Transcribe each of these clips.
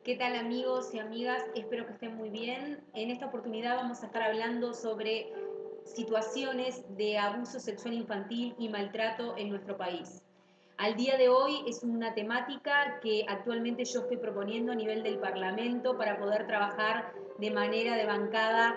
¿Qué tal amigos y amigas? Espero que estén muy bien. En esta oportunidad vamos a estar hablando sobre situaciones de abuso sexual infantil y maltrato en nuestro país. Al día de hoy es una temática que actualmente yo estoy proponiendo a nivel del Parlamento para poder trabajar de manera de bancada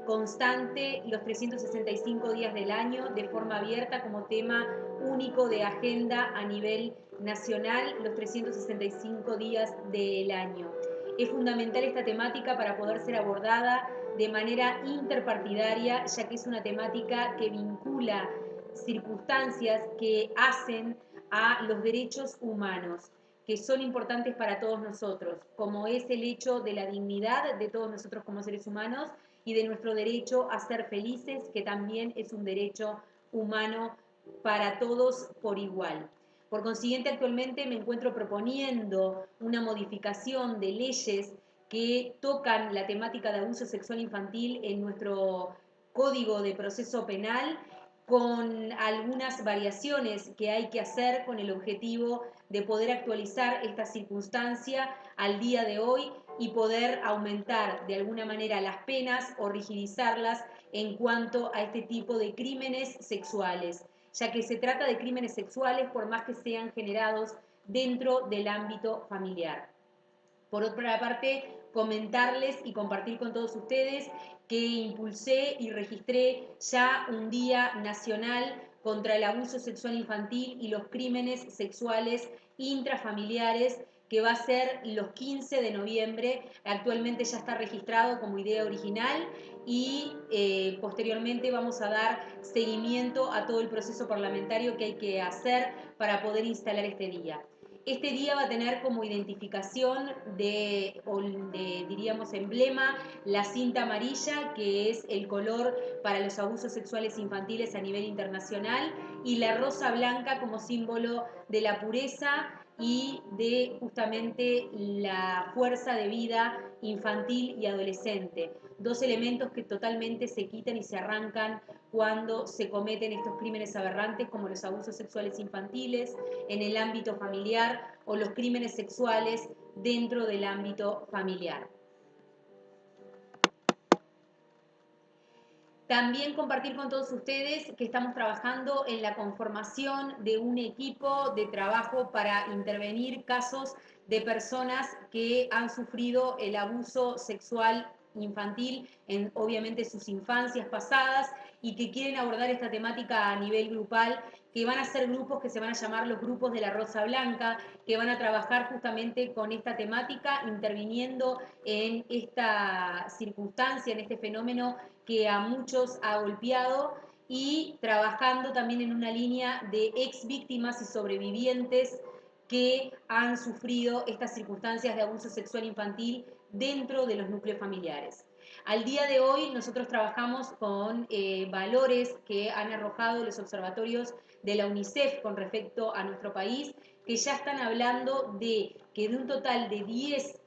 constante los 365 días del año de forma abierta como tema único de agenda a nivel nacional los 365 días del año. Es fundamental esta temática para poder ser abordada de manera interpartidaria, ya que es una temática que vincula circunstancias que hacen a los derechos humanos, que son importantes para todos nosotros, como es el hecho de la dignidad de todos nosotros como seres humanos y de nuestro derecho a ser felices, que también es un derecho humano para todos por igual. Por consiguiente, actualmente me encuentro proponiendo una modificación de leyes que tocan la temática de abuso sexual infantil en nuestro Código de Proceso Penal, con algunas variaciones que hay que hacer con el objetivo de poder actualizar esta circunstancia al día de hoy y poder aumentar de alguna manera las penas o rigidizarlas en cuanto a este tipo de crímenes sexuales, ya que se trata de crímenes sexuales por más que sean generados dentro del ámbito familiar. Por otra parte, comentarles y compartir con todos ustedes que impulsé y registré ya un Día Nacional contra el Abuso Sexual Infantil y los Crímenes Sexuales Intrafamiliares, que va a ser los 15 de noviembre. Actualmente ya está registrado como idea original y posteriormente vamos a dar seguimiento a todo el proceso parlamentario que hay que hacer para poder instalar este día. Este día va a tener como identificación diríamos, emblema, la cinta amarilla, que es el color para los abusos sexuales infantiles a nivel internacional, y la rosa blanca como símbolo de la pureza y de justamente la fuerza de vida infantil y adolescente. Dos elementos que totalmente se quitan y se arrancan cuando se cometen estos crímenes aberrantes como los abusos sexuales infantiles en el ámbito familiar o los crímenes sexuales dentro del ámbito familiar. También compartir con todos ustedes que estamos trabajando en la conformación de un equipo de trabajo para intervenir casos de personas que han sufrido el abuso sexual infantil en obviamente sus infancias pasadas y que quieren abordar esta temática a nivel grupal, que van a ser grupos que se van a llamar los grupos de la Rosa Blanca, que van a trabajar justamente con esta temática, interviniendo en esta circunstancia, en este fenómeno que a muchos ha golpeado, y trabajando también en una línea de ex víctimas y sobrevivientes que han sufrido estas circunstancias de abuso sexual infantil dentro de los núcleos familiares. Al día de hoy nosotros trabajamos con valores que han arrojado los observatorios de la UNICEF con respecto a nuestro país, que ya están hablando de que de un total de 10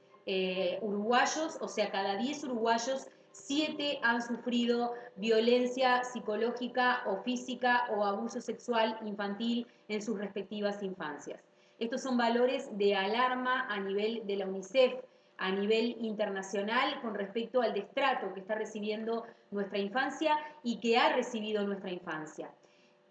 uruguayos, o sea, cada 10 uruguayos, 7 han sufrido violencia psicológica o física o abuso sexual infantil en sus respectivas infancias. Estos son valores de alarma a nivel de la UNICEF, a nivel internacional, con respecto al destrato que está recibiendo nuestra infancia y que ha recibido nuestra infancia.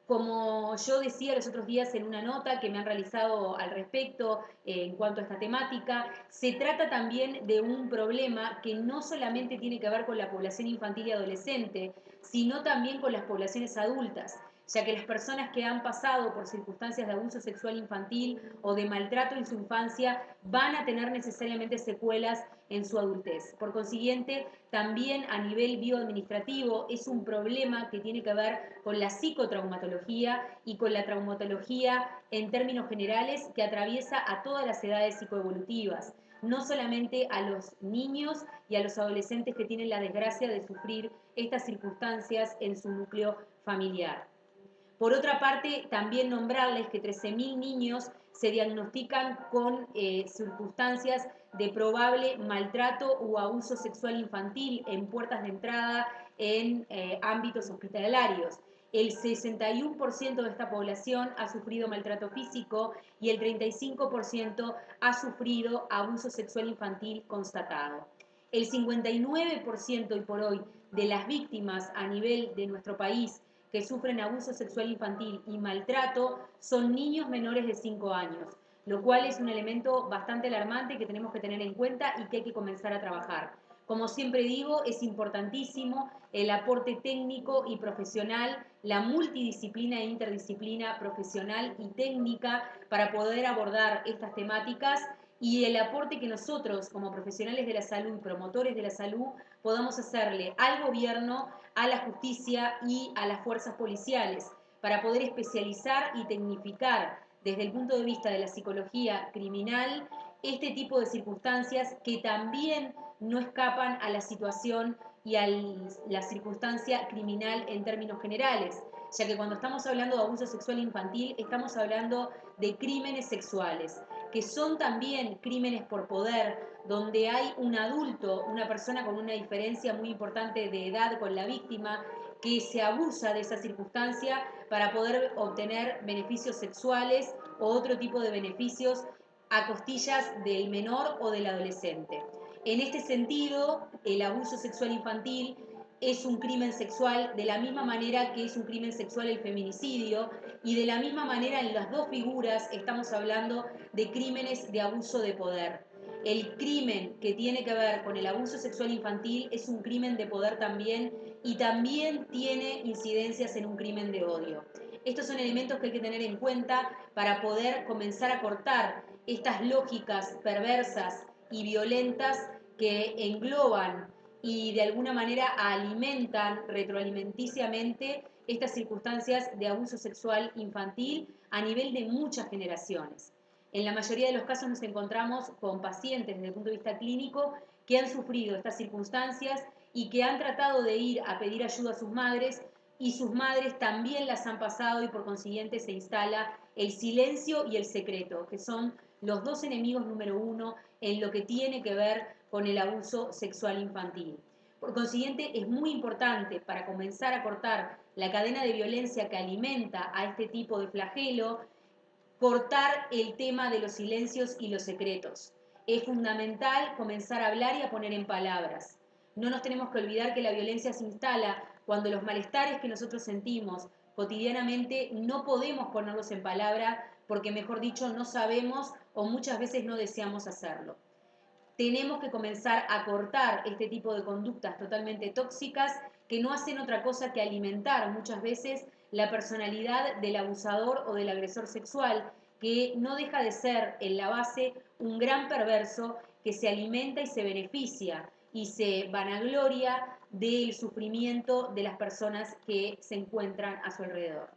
Como yo decía los otros días en una nota que me han realizado al respecto en cuanto a esta temática, se trata también de un problema que no solamente tiene que ver con la población infantil y adolescente, sino también con las poblaciones adultas, ya que las personas que han pasado por circunstancias de abuso sexual infantil o de maltrato en su infancia van a tener necesariamente secuelas en su adultez. Por consiguiente, también a nivel bioadministrativo es un problema que tiene que ver con la psicotraumatología y con la traumatología en términos generales, que atraviesa a todas las edades psicoevolutivas, no solamente a los niños y a los adolescentes que tienen la desgracia de sufrir estas circunstancias en su núcleo familiar. Por otra parte, también nombrarles que 13.000 niños se diagnostican con circunstancias de probable maltrato o abuso sexual infantil en puertas de entrada en ámbitos hospitalarios. el 61% de esta población ha sufrido maltrato físico y el 35% ha sufrido abuso sexual infantil constatado. El 59% hoy por hoy de las víctimas a nivel de nuestro país que sufren abuso sexual infantil y maltrato son niños menores de 5 años, lo cual es un elemento bastante alarmante que tenemos que tener en cuenta y que hay que comenzar a trabajar. Como siempre digo, es importantísimo el aporte técnico y profesional, la multidisciplina e interdisciplina profesional y técnica para poder abordar estas temáticas y el aporte que nosotros como profesionales de la salud y promotores de la salud podamos hacerle al gobierno, a la justicia y a las fuerzas policiales para poder especializar y tecnificar desde el punto de vista de la psicología criminal este tipo de circunstancias que también no escapan a la situación y a la circunstancia criminal en términos generales, ya que cuando estamos hablando de abuso sexual infantil estamos hablando de crímenes sexuales, que son también crímenes por poder, donde hay un adulto, una persona con una diferencia muy importante de edad con la víctima, que se abusa de esa circunstancia para poder obtener beneficios sexuales o otro tipo de beneficios a costillas del menor o del adolescente. En este sentido, el abuso sexual infantil es un crimen sexual de la misma manera que es un crimen sexual el feminicidio y de la misma manera en las dos figuras estamos hablando de crímenes de abuso de poder. El crimen que tiene que ver con el abuso sexual infantil es un crimen de poder también y también tiene incidencias en un crimen de odio. Estos son elementos que hay que tener en cuenta para poder comenzar a cortar estas lógicas perversas y violentas que engloban y de alguna manera alimentan retroalimenticiamente estas circunstancias de abuso sexual infantil a nivel de muchas generaciones. En la mayoría de los casos nos encontramos con pacientes desde el punto de vista clínico que han sufrido estas circunstancias y que han tratado de ir a pedir ayuda a sus madres y sus madres también las han pasado y por consiguiente se instala el silencio y el secreto, que son los dos enemigos número uno en lo que tiene que ver con el abuso sexual infantil. Por consiguiente, es muy importante para comenzar a cortar la cadena de violencia que alimenta a este tipo de flagelo, cortar el tema de los silencios y los secretos. Es fundamental comenzar a hablar y a poner en palabras. No nos tenemos que olvidar que la violencia se instala cuando los malestares que nosotros sentimos cotidianamente no podemos ponerlos en palabra porque, mejor dicho, no sabemos o muchas veces no deseamos hacerlo. Tenemos que comenzar a cortar este tipo de conductas totalmente tóxicas que no hacen otra cosa que alimentar muchas veces la personalidad del abusador o del agresor sexual, que no deja de ser en la base un gran perverso que se alimenta y se beneficia y se vanagloria del sufrimiento de las personas que se encuentran a su alrededor.